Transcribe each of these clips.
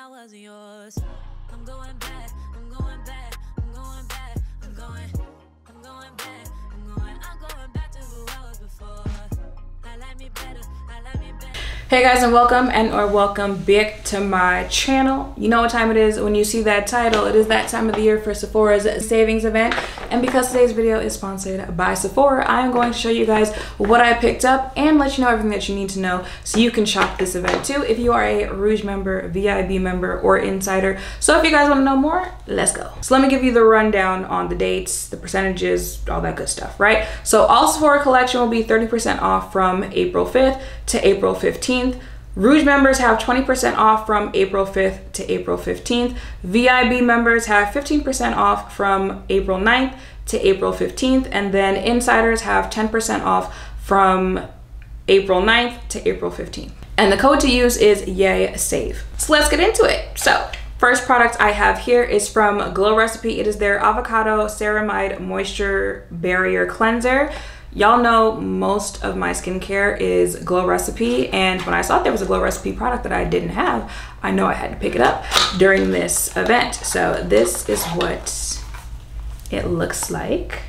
I wasn't yours. I'm going back, I'm going back, I'm going back, I'm going back, I'm going back to who I was before. I like me better, I like me better. Hey guys, and welcome back to my channel. You know what time it is when you see that title. It is that time of the year for Sephora's savings event, and because today's video is sponsored by Sephora, I am going to show you guys what I picked up and let you know everything that you need to know so you can shop this event too if you are a Rouge member, VIB member, or Insider. So if you guys want to know more, let's go. So let me give you the rundown on the dates, the percentages, all that good stuff, right? So all Sephora collection will be 30% off from April 5th to April 15th. Rouge members have 20% off from April 5th to April 15th. VIB members have 15% off from April 9th to April 15th. And then Insiders have 10% off from April 9th to April 15th. And the code to use is YAYSAVE. So let's get into it. So first product I have here is from Glow Recipe. It is their Avocado Ceramide Moisture Barrier Cleanser. Y'all know most of my skincare is Glow Recipe, and when I saw there was a Glow Recipe product that I didn't have, I know I had to pick it up during this event. So this is what it looks like.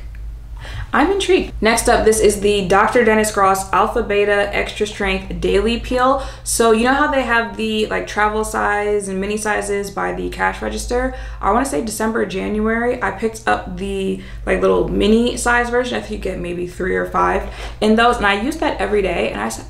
I'm intrigued. Next up, this is the Dr. Dennis Gross Alpha Beta Extra Strength Daily Peel. So you know how they have the like travel size and mini sizes by the cash register? I want to say December or January, I picked up the like little mini size version. I think you get maybe 3 or 5 in those, and I use that every day, and I said,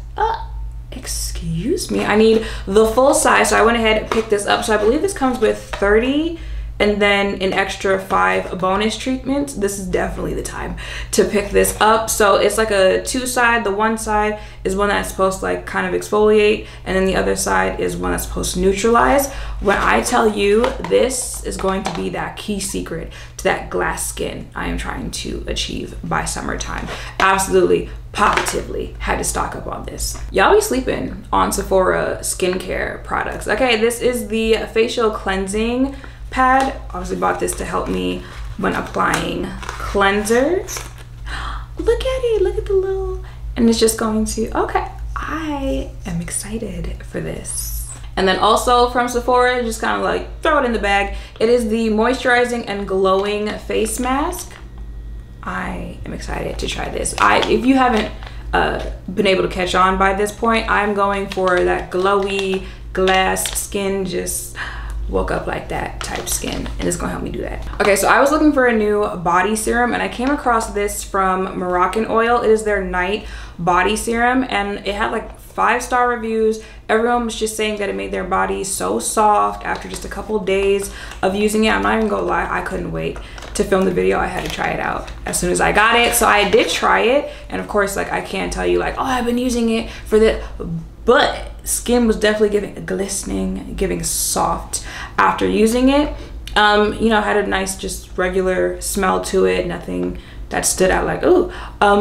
excuse me, I need the full size. So I went ahead and picked this up. So I believe this comes with 30 and then an extra 5 bonus treatments. This is definitely the time to pick this up. So it's like a 2-side. The one side is one that's supposed to like kind of exfoliate, and then the other side is one that's supposed to neutralize. When I tell you, this is going to be that key secret to that glass skin I am trying to achieve by summertime. Absolutely, positively had to stock up on this. Y'all be sleeping on Sephora skincare products. Okay, this is the facial cleansing pad. Obviously bought this to help me when applying cleansers. Look at it, look at the little, and it's just going to, okay, I am excited for this. And then also from Sephora, just kind of like throw it in the bag. It is the moisturizing and glowing face mask. I am excited to try this. If you haven't been able to catch on by this point, I'm going for that glowy glass skin, just woke up like that type skin, and it's gonna help me do that. Okay, so I was looking for a new body serum, and I came across this from Moroccanoil. It is their night body serum, and it had like 5-star reviews. Everyone was just saying that it made their body so soft after just a couple days of using it. I'm not even gonna lie, I couldn't wait to film the video. I had to try it out as soon as I got it. So I did try it, and of course, like I can't tell you like, oh, I've been using it for this, but skin was definitely giving glistening, giving soft after using it. You know, had a nice just regular smell to it, nothing that stood out like, ooh.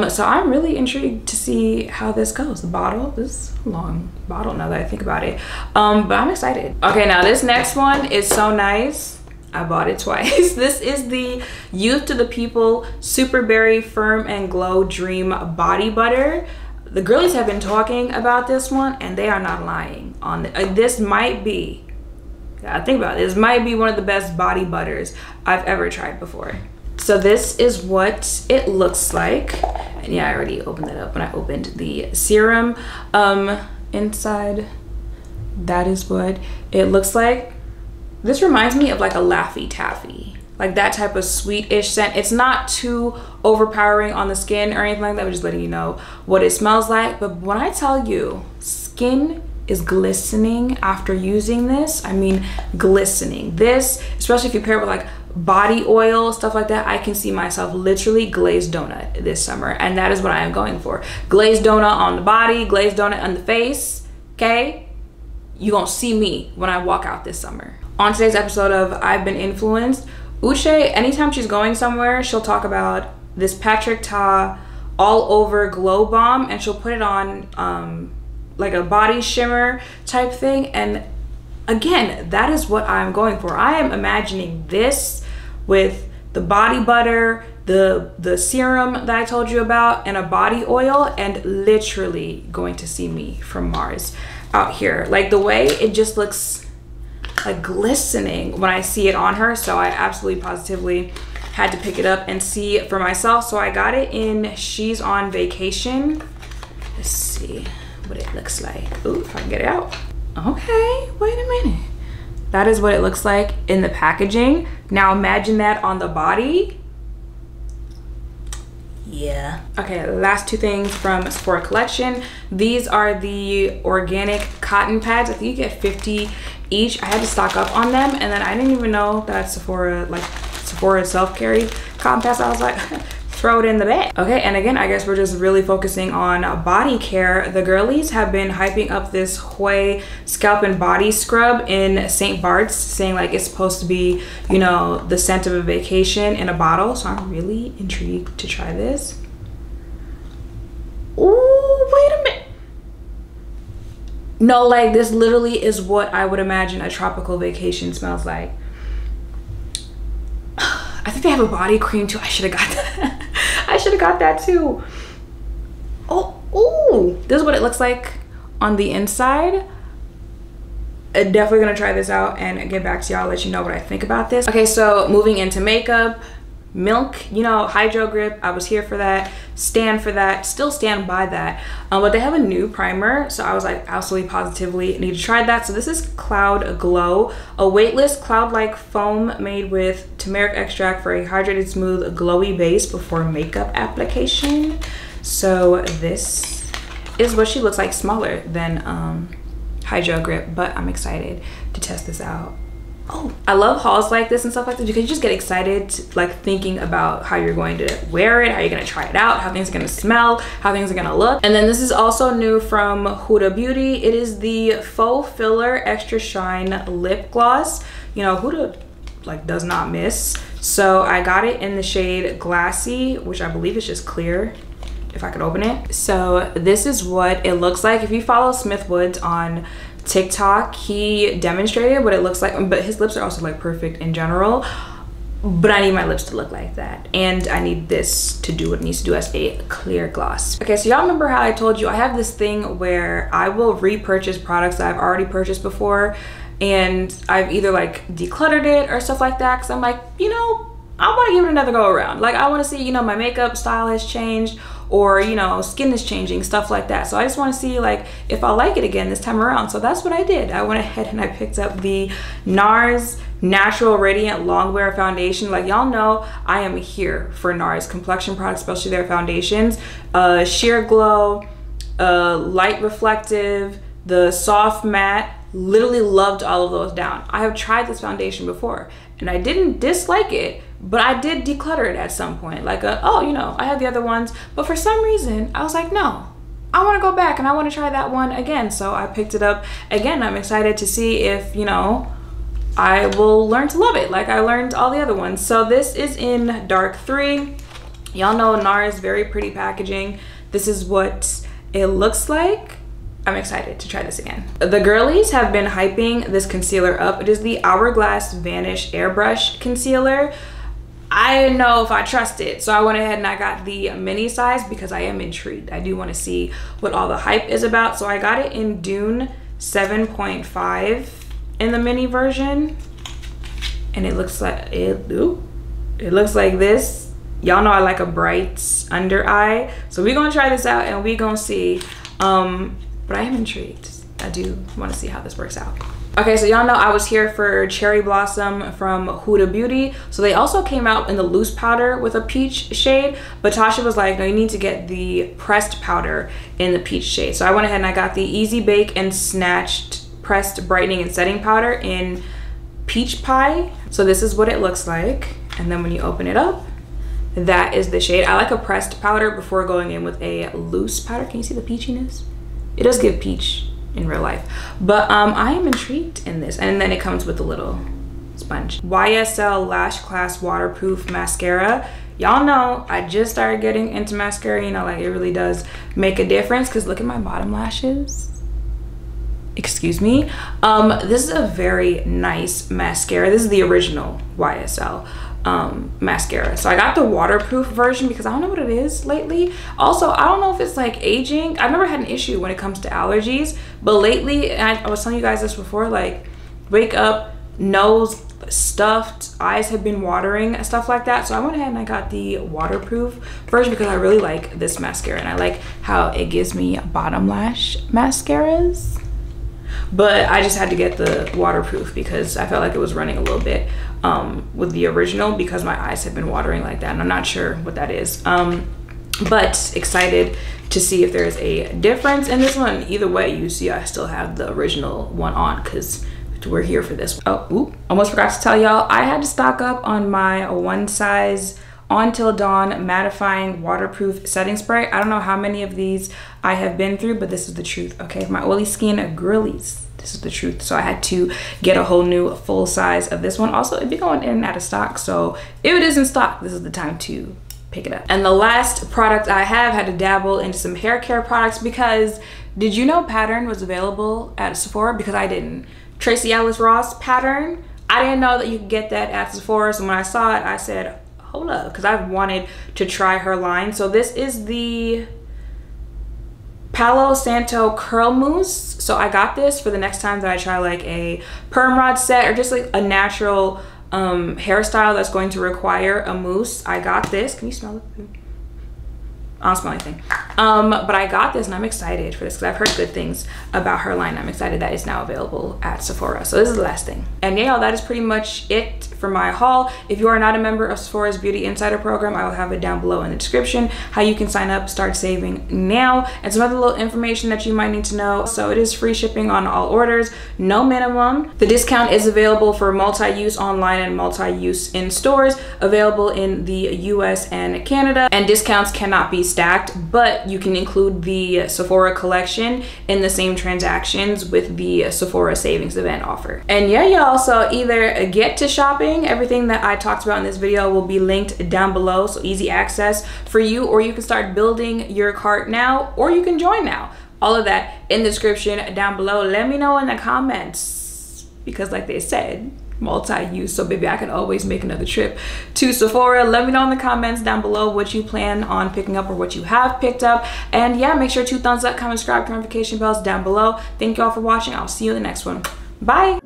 So I'm really intrigued to see how this goes. The bottle, this is a long bottle now that I think about it, but I'm excited. Okay, now this next one is so nice. I bought it twice. This is the Youth to the People Superberry Firm and Glow Dream Body Butter. The girlies have been talking about this one, and they are not lying on this might be, I think about it, this might be one of the best body butters I've ever tried before. So this is what it looks like, and yeah, I already opened that up when I opened the serum. Inside, that is what it looks like. This reminds me of like a Laffy Taffy, like that type of sweet-ish scent. It's not too overpowering on the skin or anything like that. We're just letting you know what it smells like. But when I tell you, skin is glistening after using this, I mean glistening. This, especially if you pair it with like body oil, stuff like that, I can see myself literally glazed donut this summer, and that is what I am going for. Glazed donut on the body, glazed donut on the face, okay? You gonna see me when I walk out this summer. On today's episode of I've Been Influenced, OUAI, anytime she's going somewhere, she'll talk about this Patrick Ta all over glow bomb, and she'll put it on like a body shimmer type thing. And again, that is what I'm going for. I am imagining this with the body butter, the serum that I told you about, and a body oil, and literally going to see me from Mars out here. Like the way it just looks like glistening when I see it on her. So I absolutely positively had to pick it up and see it for myself. So I got it in She's on Vacation. Let's see what it looks like. Ooh, if I can get it out. Okay, wait a minute. That is what it looks like in the packaging. Now imagine that on the body. Yeah. Okay, last two things from Sephora collection. These are the organic cotton pads. I think you get 50 each. I had to stock up on them, and then I didn't even know that Sephora itself carried cotton pads. I was like, throw it in the bag. Okay, and again, I guess we're just really focusing on Bodycare. The girlies have been hyping up this OUAI scalp and body scrub in St. Barts, saying like it's supposed to be, you know, the scent of a vacation in a bottle. So I'm really intrigued to try this. Ooh, wait a minute. No, like this literally is what I would imagine a tropical vacation smells like. I think they have a body cream too. I should have got that. I should have got that too. Oh, ooh, this is what it looks like on the inside. Definitely gonna try this out and get back to y'all, let you know what I think about this. Okay, so moving into makeup. Milk, you know, Hydro Grip, I was here for that, stand for that, still stand by that. But they have a new primer, so I was like absolutely positively need to try that. So this is Cloud Glow, a weightless cloud-like foam made with turmeric extract for a hydrated, smooth, glowy base before makeup application. So this is what she looks like, smaller than Hydro Grip, but I'm excited to test this out. Oh, I love hauls like this and stuff like this because you just get excited like thinking about how you're going to wear it, how you're going to try it out, how things are going to smell, how things are going to look. And then this is also new from Huda Beauty. It is the Faux Filler Extra Shine Lip Gloss. You know, Huda like does not miss. So I got it in the shade Glassy, which I believe is just clear, if I could open it. So this is what it looks like. If you follow Smith Woods on TikTok, he demonstrated what it looks like, but his lips are also like perfect in general, but I need my lips to look like that, and I need this to do what it needs to do as a clear gloss. Okay, so y'all remember how I told you I have this thing where I will repurchase products that I've already purchased before, and I've either like decluttered it or stuff like that because I'm like, you know, I want to give it another go around. Like I want to see, you know, my makeup style has changed, or you know, skin is changing, stuff like that. So I just want to see like if I like it again this time around. So that's what I did. I went ahead and I picked up the NARS Natural Radiant Longwear Foundation. Like y'all know I am here for NARS complexion products, especially their foundations. Sheer Glow, Light Reflective, the Soft Matte. Literally loved all of those down. I have tried this foundation before and I didn't dislike it, but I did declutter it at some point. Like, oh, you know, I had the other ones, but for some reason I was like, no, I want to go back and I want to try that one again. So I picked it up again. I'm excited to see if, you know, I will learn to love it like I learned all the other ones. So this is in Dark 3. Y'all know NARS, very pretty packaging. This is what it looks like. I'm excited to try this again. The girlies have been hyping this concealer up. It is the Hourglass Vanish Airbrush Concealer. I didn't know if I trust it, so I went ahead and I got the mini size because I am intrigued. I do want to see what all the hype is about. So I got it in Dune 7.5 in the mini version, and it looks like it looks like this. Y'all know I like a bright under eye, so we're gonna try this out and we're gonna see. But I am intrigued. I do want to see how this works out. Okay, so y'all know I was here for Cherry Blossom from Huda Beauty. So they also came out in the loose powder with a peach shade, but Tasha was like, no, you need to get the pressed powder in the peach shade. So I went ahead and I got the Easy Bake and Snatched Pressed Brightening and Setting Powder in Peach Pie. So this is what it looks like. And then when you open it up, that is the shade. I like a pressed powder before going in with a loose powder. Can you see the peachiness? It does give peach in real life, but I am intrigued in this. And then it comes with a little sponge. YSL Lash Class Waterproof Mascara. Y'all know I just started getting into mascara, you know, like it really does make a difference because look at my bottom lashes. Excuse me. This is a very nice mascara. This is the original YSL mascara. So I got the waterproof version because I don't know what it is lately. Also, I don't know if it's like aging. I've never had an issue when it comes to allergies, but lately, and I was telling you guys this before, like wake up, nose stuffed, eyes have been watering, stuff like that. So I went ahead and I got the waterproof version because I really like this mascara and I like how it gives me bottom lash mascaras. But I just had to get the waterproof because I felt like it was running a little bit with the original because my eyes have been watering like that, and I'm not sure what that is. But excited to see if there's a difference in this one. Either way, you see I still have the original one on because we're here for this. Oh, ooh, almost forgot to tell y'all, I had to stock up on my one size On Till Dawn mattifying waterproof setting spray. I don't know how many of these I have been through, but this is the truth, okay? My oily skin girlies, this is the truth. So I had to get a whole new full size of this one. Also, it'd be going in and out of stock, so if it is in stock, this is the time to pick it up. And the last product I have had to dabble into some hair care products because did you know Pattern was available at Sephora? Because I didn't. Tracy Ellis Ross Pattern, I didn't know that you could get that at Sephora. So when I saw it, I said, hold up, because I've wanted to try her line. So this is the Palo Santo Curl Mousse. So I got this for the next time that I try like a perm rod set or just like a natural hairstyle that's going to require a mousse. I got this. Can you smell it? I don't smell anything. But I got this and I'm excited for this because I've heard good things about her line. I'm excited that it's now available at Sephora. So this is the last thing. And yeah, that is pretty much it for my haul. If you are not a member of Sephora's Beauty Insider program, I will have it down below in the description, how you can sign up, start saving now, and some other little information that you might need to know. So it is free shipping on all orders, no minimum. The discount is available for multi-use online and multi-use in stores, available in the US and Canada, and discounts cannot be stacked, but you can include the Sephora collection in the same transactions with the Sephora savings event offer. And yeah, y'all, so either get to shopping, everything that I talked about in this video will be linked down below, so easy access for you, or you can start building your cart now, or you can join now. All of that in the description down below. Let me know in the comments, because like they said, multi-use, so baby, I can always make another trip to Sephora. Let me know in the comments down below what you plan on picking up or what you have picked up. And yeah, make sure to thumbs up, comment, subscribe, notification bells down below. Thank you all for watching. I'll see you in the next one. Bye.